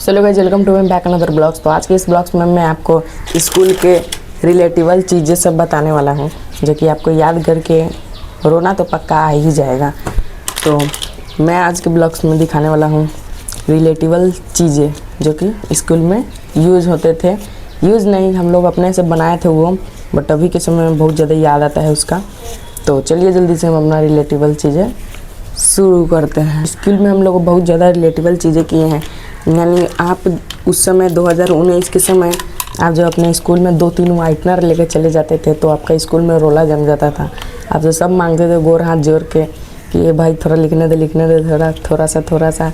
चलो guys, welcome to my back another blogs. तो आज के इस ब्लॉग्स में मैं आपको स्कूल के रिलेटेबल चीज़ें सब बताने वाला हूँ जो कि आपको याद करके रोना तो पक्का आ ही जाएगा। तो मैं आज के ब्लॉग्स में दिखाने वाला हूँ रिलेटेबल चीज़ें जो कि स्कूल में यूज़ होते थे। यूज़ नहीं, हम लोग अपने से बनाए थे वो, बट अभी के समय में बहुत ज़्यादा याद आता है उसका। तो चलिए जल्दी से हम अपना रिलेटेबल चीज़ें शुरू करते हैं। स्कूल में हम लोग बहुत ज़्यादा रिलेटेबल चीज़ें किए हैं। यानी आप उस समय 2019 के समय आप जब अपने स्कूल में 2-3 वाइटनर लेकर चले जाते थे तो आपका स्कूल में रोला जम जाता था। आपसे सब मांगते थे गोर हाथ जोड़ के कि ये भाई थोड़ा लिखने दे थोड़ा सा।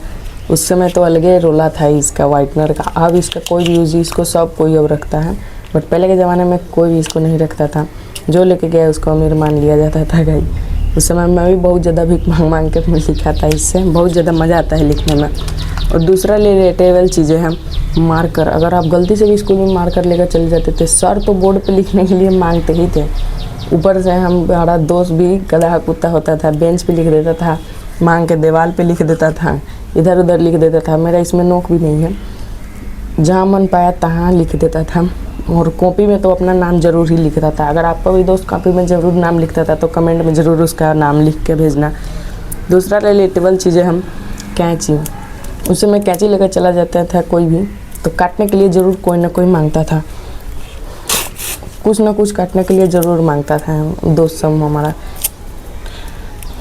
उस समय तो अलगे रोला था इसका वाइटनर का। अब इसका कोई भी यूज़, इसको सब कोई अब रखता है, बट पहले के ज़माने में कोई भी इसको नहीं रखता था। जो लेके गया उसको अमीर मान लिया जाता था गाइस। उस समय मैं भी बहुत ज़्यादा भीख मांग के लिखा था, इससे बहुत ज़्यादा मज़ा आता है लिखने में। और दूसरा रिलेटेबल चीज़ें हैं मार्कर। अगर आप गलती से भी स्कूल में मार्कर लेकर चले जाते थे, सर तो बोर्ड पे लिखने के लिए मांगते ही थे, ऊपर से हमारा दोस्त भी गधा कुत्ता होता था, बेंच पे लिख देता था, मांग के दीवार पे लिख देता था, इधर उधर लिख देता था। मेरा इसमें नोक भी नहीं है, जहाँ मन पाया तहाँ लिख देता था। और कॉपी में तो अपना नाम ज़रूर ही लिखता था। अगर आपका भी दोस्त कॉपी में ज़रूर नाम लिखता था तो कमेंट में ज़रूर उसका नाम लिख के भेजना। दूसरा रिलेटेबल चीज़ें हम कैंची। उस समय कैंची लेकर चला जाता था कोई भी, तो काटने के लिए ज़रूर कोई ना कोई मांगता था, कुछ ना कुछ काटने के लिए ज़रूर मांगता था दोस्त सब हमारा।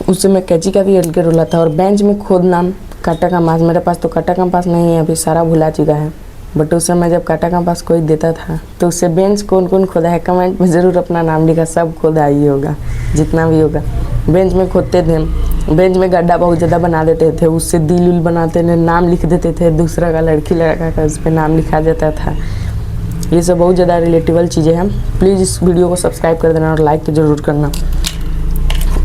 उस समय कैंची का भी अलग रोला था। और बेंच में खुद नाम, काटा कंपास। मेरे पास तो काटा कंपास नहीं है, अभी सारा भुला चुका है, बट उस समय जब काटा कंपास कोई देता था तो उससे बेंच कौन कौन खोदा है कमेंट में ज़रूर अपना नाम लिखा। सब खोदा ही होगा, जितना भी होगा। बेंच में खोदते थे, बेंच में गड्ढा बहुत ज़्यादा बना देते थे, उससे दिल उल बनाते थे, नाम लिख देते थे, दूसरा का लड़की लड़का का उस पर नाम लिखा जाता था। ये सब बहुत ज़्यादा रिलेटेबल चीज़ें हैं। प्लीज़ इस वीडियो को सब्सक्राइब कर देना और लाइक तो ज़रूर करना।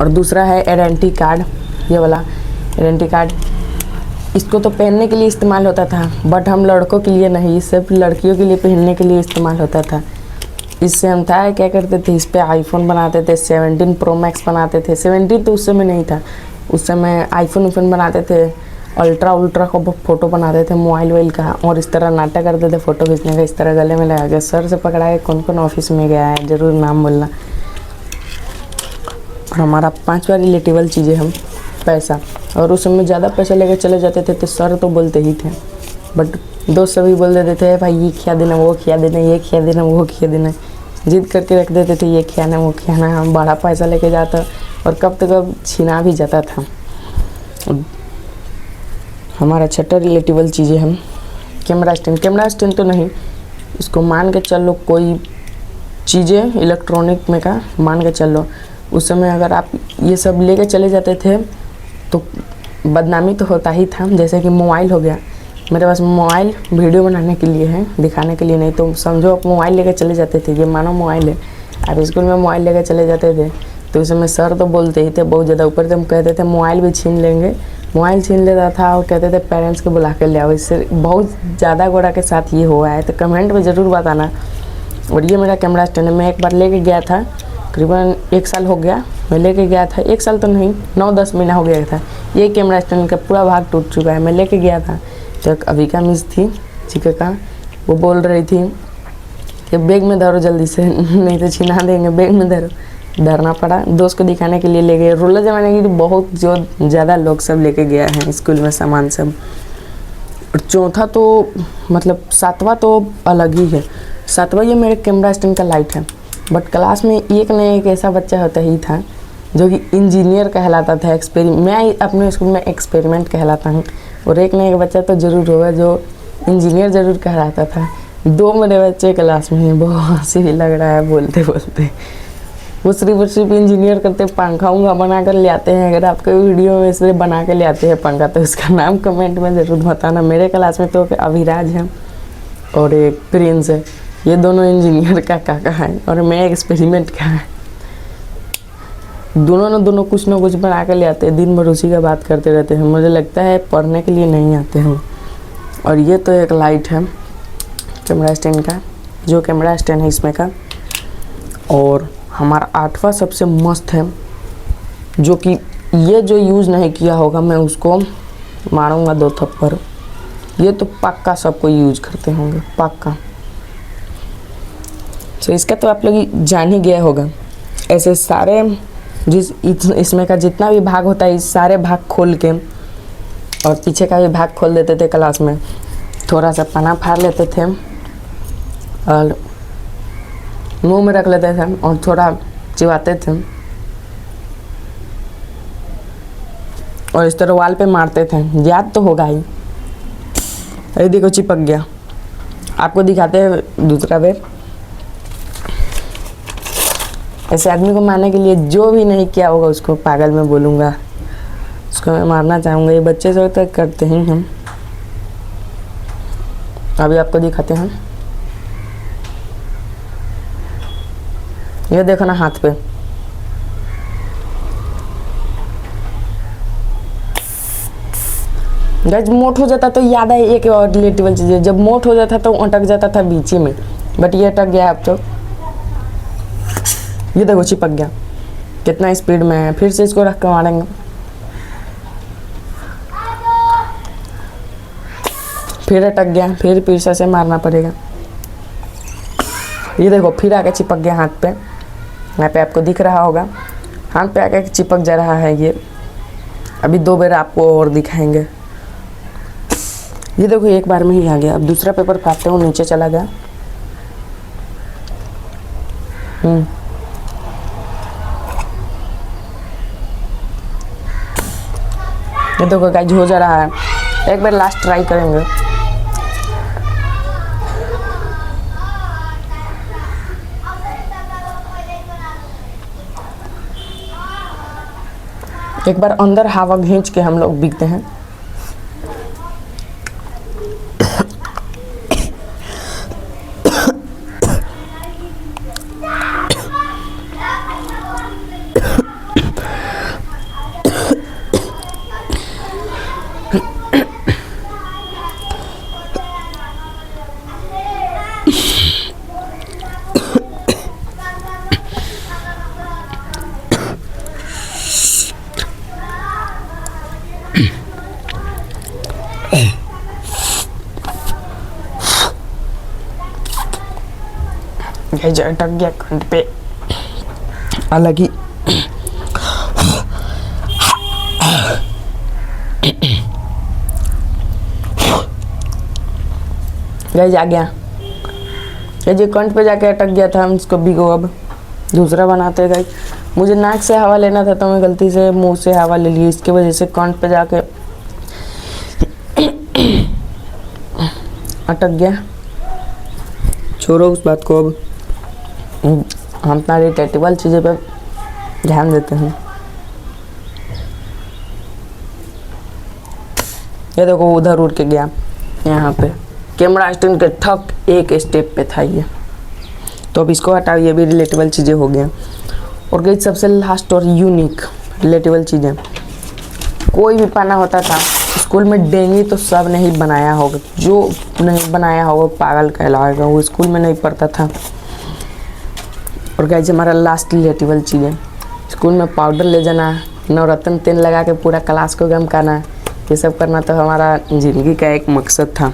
और दूसरा है आइडेंटिटी कार्ड। ये वाला आइडेंटिटी कार्ड, इसको तो पहनने के लिए इस्तेमाल होता था, बट हम लड़कों के लिए नहीं, सिर्फ लड़कियों के लिए पहनने के लिए इस्तेमाल होता था। इससे हम था क्या करते थे, इस पर आईफोन बनाते थे, 17 प्रो मैक्स बनाते थे। 17 तो उस समय नहीं था, उस समय आईफोन बनाते थे, अल्ट्रा का फ़ोटो बनाते थे मोबाइल का, और इस तरह नाटक करते थे फ़ोटो खींचने का। इस तरह गले में लगा के सर से पकड़ा के कौन कौन ऑफिस में गया है ज़रूर नाम बोलना। और हमारा 5वां रिलेटेबल चीज़ें हम पैसा। और उस समय ज़्यादा पैसा लेकर चले जाते थे तो सर तो बोलते ही थे, बट दोस्त सभी बोल देते थे भाई ये खिया देना, वो खिया देना, ये खिया देना, वो खिया देना। जिद करके रख देते थे ये खियाना वो खियाना। हम बड़ा पैसा लेके जाता और कब तक कब छीना भी जाता था। हमारा 6वां रिलेटेबल चीज़ें हम कैमरा स्टैंड। कैमरा स्टैंड तो नहीं, इसको मान के चलो कोई चीज़ें इलेक्ट्रॉनिक में का मान के चलो। उस समय अगर आप ये सब लेके चले जाते थे तो बदनामी तो होता ही था। जैसे कि मोबाइल हो गया, मेरे पास मोबाइल वीडियो बनाने के लिए है, दिखाने के लिए नहीं। तो समझो आप मोबाइल लेकर चले जाते थे, ये मानो मोबाइल है, आप स्कूल में मोबाइल लेकर चले जाते थे तो उस समय सर तो बोलते ही थे बहुत ज़्यादा। ऊपर से हम कहते थे मोबाइल भी छीन लेंगे, मोबाइल छीन लेता था और कहते थे पेरेंट्स को बुला कर ले आओ। इससे बहुत ज़्यादा गोड़ा के साथ ये हुआ है, तो कमेंट में ज़रूर बताना। और ये मेरा कैमरा स्टैंड है, मैं एक बार लेके गया था, करीबन 1 साल हो गया मैं लेके गया था, 1 साल तो नहीं 9-10 महीना हो गया था। ये कैमरा स्टैंड का पूरा भाग टूट चुका है, मैं लेके गया था। तो एक अभिका मिस थी चिका का, वो बोल रही थी कि बैग में धरो जल्दी से नहीं तो छिना देंगे, बैग में धरो। धरना पड़ा, दोस्त को दिखाने के लिए ले गए। रोलर जमाने की तो बहुत जो ज़्यादा लोग सब लेके गया है स्कूल में सामान सब। और चौथा तो मतलब 7वां तो अलग ही है। 7वां ये मेरे कैमरा स्टैंड का लाइट है। बट क्लास में एक न एक ऐसा बच्चा होता ही था जो कि इंजीनियर कहलाता था। मैं अपने स्कूल में एक्सपेरिमेंट कहलाता हूँ, और एक न एक बच्चा तो ज़रूर होगा जो इंजीनियर ज़रूर कहलाता था। 2 मेरे बच्चे क्लास में हैं, बहुत हंसी भी लग रहा है बोलते बोलते। वो सिर्फ इंजीनियर करते, पंखा उंखा बना कर ले आते हैं। अगर आपके वीडियो में से बना के ले आते हैं पंखा तो उसका नाम कमेंट में ज़रूर बताना। मेरे क्लास में तो अभिराज है और एक प्रिंस है, ये दोनों इंजीनियर का काका है और मैं एक्सपेरिमेंट का है। दोनों कुछ ना कुछ बना कर ले आते हैं, दिन भर उसी का बात करते रहते हैं। मुझे लगता है पढ़ने के लिए नहीं आते हैं। और ये तो एक लाइट है कैमरा स्टैंड का, जो कैमरा स्टैंड है इसमें का। और हमारा 8वां सबसे मस्त है, जो कि ये जो यूज़ नहीं किया होगा मैं उसको मारूंगा 2 थप्पड़। ये तो पक्का सबको यूज करते होंगे, पक्का। तो इसका तो आप लोग जान ही गया होगा। ऐसे सारे इसमें का जितना भी भाग होता है, इस सारे भाग खोल के और पीछे का भी भाग खोल देते थे क्लास में। थोड़ा सा पना फाड़ लेते थे और मुंह में रख लेते थे और थोड़ा चिबाते थे और इस तरह वाल पे मारते थे। याद तो होगा ही। अरे देखो चिपक गया। आपको दिखाते हैं दूसरा बेर। ऐसे आदमी को मारने के लिए जो भी नहीं किया होगा उसको पागल मैं बोलूँगा, उसको मैं मारना चाहूँगा। ये बच्चे से तक करते हैं हम। अभी आपको दिखाते हैं। ये देखो ना हाथ पे। गाइस मोट हो जाता तो याद है एक और रिलेटेबल चीज़ है, जब मोट हो जाता तो अटक जाता था बीच में, बट ये अटक गया अब तो। ये देखो चिपक गया, कितना स्पीड में है। फिर से इसको रख कर मारेंगे। फिर अटक गया, फिर पीछे से मारना पड़ेगा। ये देखो फिर आके चिपक गया हाथ पे। यहाँ पे आपको दिख रहा होगा, हाथ पे आके चिपक जा रहा है ये। अभी 2 बार आपको और दिखाएंगे। ये देखो एक बार में ही आ गया। अब दूसरा पेपर काटते हुए नीचे चला गया। ये देखो गाइस हो जा रहा है। एक बार लास्ट ट्राई करेंगे। एक बार अंदर हवा खींच के हम लोग बिकते हैं। अटक गया कंठ पे अलग ही। गाइस आ गया। ये कंठ पे जाके अटक गया था, हम इसको भिगो। अब दूसरा बनाते हैं गाइस। मुझे नाक से हवा लेना था तो मैं गलती से मुंह से हवा ले ली, इसकी वजह से कंठ पे जाके अटक गया। छोड़ो उस बात को। अब हम अपना रिलेटेबल चीज़ों पे ध्यान देते हैं। ये देखो उधर उड़ के गया। यहाँ पे कैमरा स्टैंड के ठक एक स्टेप पे था ये। तो अब इसको हटाओ। ये भी रिलेटेबल चीज़ें हो गया। और गई सबसे लास्ट और यूनिक रिलेटेबल चीज़ें। कोई भी पाना होता था स्कूल में, डेंगी तो सब नहीं बनाया होगा। जो नहीं बनाया होगा पागल कहलाएगा, वो स्कूल में नहीं पढ़ता था। और गाइस हमारा लास्ट रिलेटेबल चीज़ है, स्कूल में पाउडर ले जाना, नवरत्न तेल लगा के पूरा क्लास को गम करना। ये सब करना तो हमारा ज़िंदगी का एक मकसद था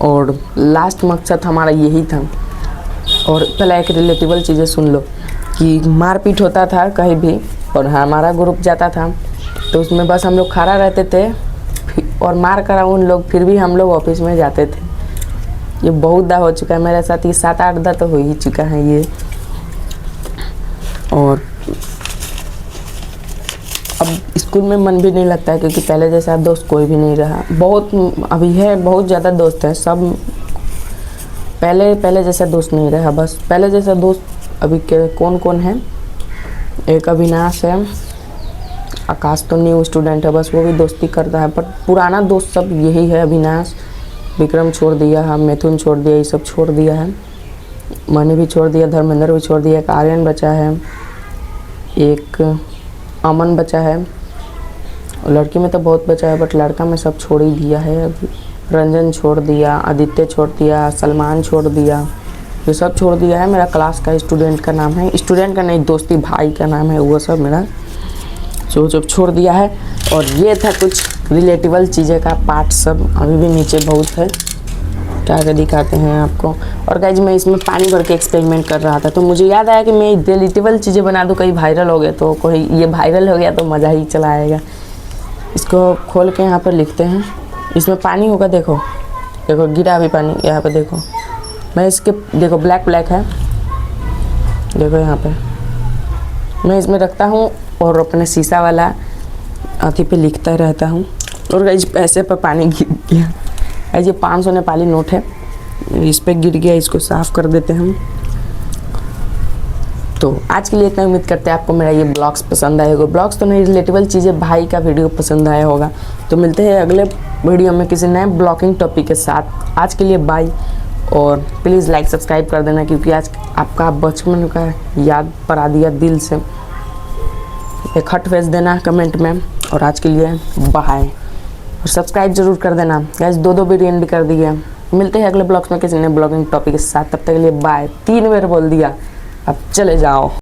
और लास्ट मकसद हमारा यही था। और पहले एक रिलेटेबल चीज़ें सुन लो कि मारपीट होता था कहीं भी और हमारा ग्रुप जाता था तो उसमें बस हम लोग खड़ा रहते थे और मार करा उन लोग, फिर भी हम लोग ऑफिस में जाते थे। ये बहुत दा हो चुका है मेरे साथ। ये 7-8 दा तो हो ही चुका है ये। और अब स्कूल में मन भी नहीं लगता है क्योंकि पहले जैसा दोस्त कोई भी नहीं रहा। बहुत अभी है, बहुत ज़्यादा दोस्त है सब। पहले जैसा दोस्त नहीं रहा। बस पहले जैसा दोस्त अभी के कौन कौन है, एक अविनाश है, आकाश तो न्यू स्टूडेंट है, बस वो भी दोस्ती करता है। बट पुराना दोस्त सब यही है। अविनाश, विक्रम छोड़ दिया है, मिथुन छोड़ दिया, ये सब छोड़ दिया है। मनी भी छोड़ दिया, धर्मेंद्र भी छोड़ दिया, एक आर्यन बचा है, एक अमन बचा है। लड़की में तो बहुत बचा है बट लड़का में सब छोड़ ही दिया है अभी। रंजन छोड़ दिया, आदित्य छोड़ दिया, सलमान छोड़ दिया, ये सब छोड़ दिया है। मेरा क्लास का स्टूडेंट का नाम है, स्टूडेंट का नहीं दोस्ती भाई का नाम है, वो सब मेरा सब छोड़ दिया है। और ये था कुछ रिलेटेबल चीज़ें का पार्ट सब अभी भी नीचे बहुत है, क्या क्या दिखाते हैं आपको। और गाइज मैं इसमें पानी भर के एक्सपेरिमेंट कर रहा था, तो मुझे याद आया कि मैं रिलेटेबल चीज़ें बना दूँ, कहीं वायरल हो गया तो कोई ये वायरल हो गया तो मज़ा ही चला आएगा। इसको खोल के यहाँ पर लिखते हैं, इसमें पानी होगा, देखो देखो गिरा अभी पानी यहाँ पे, देखो मैं इसके देखो ब्लैक ब्लैक है, देखो यहाँ पे मैं इसमें रखता हूँ और अपने शीशा वाला अथी पे लिखता रहता हूँ। और गाइज पैसे पर पानी गिर गया, गाइज ये 500 नेपाली नोट है, इस पे गिर गया, इसको साफ़ कर देते हैं हम। तो आज के लिए इतना, उम्मीद करते हैं आपको मेरा ये ब्लॉग्स पसंद आए होगा। ब्लॉग्स तो नहीं, रिलेटेबल चीज़ें, भाई का वीडियो पसंद आया होगा। तो मिलते हैं अगले वीडियो में किसी नए ब्लॉगिंग टॉपिक के साथ। आज के लिए बाय, और प्लीज़ लाइक सब्सक्राइब कर देना, क्योंकि आज आपका बचपन का याद परा दिया दिल से। एक हट फेस देना कमेंट में, और आज के लिए बाय, और सब्सक्राइब जरूर कर देना गाइस। 2 बिलियन भी कर दिए। मिलते हैं अगले ब्लॉग्स में किसी नए ब्लॉगिंग टॉपिक के साथ, तब तक के लिए बाय। 3 बार बोल दिया, अब चले जाओ।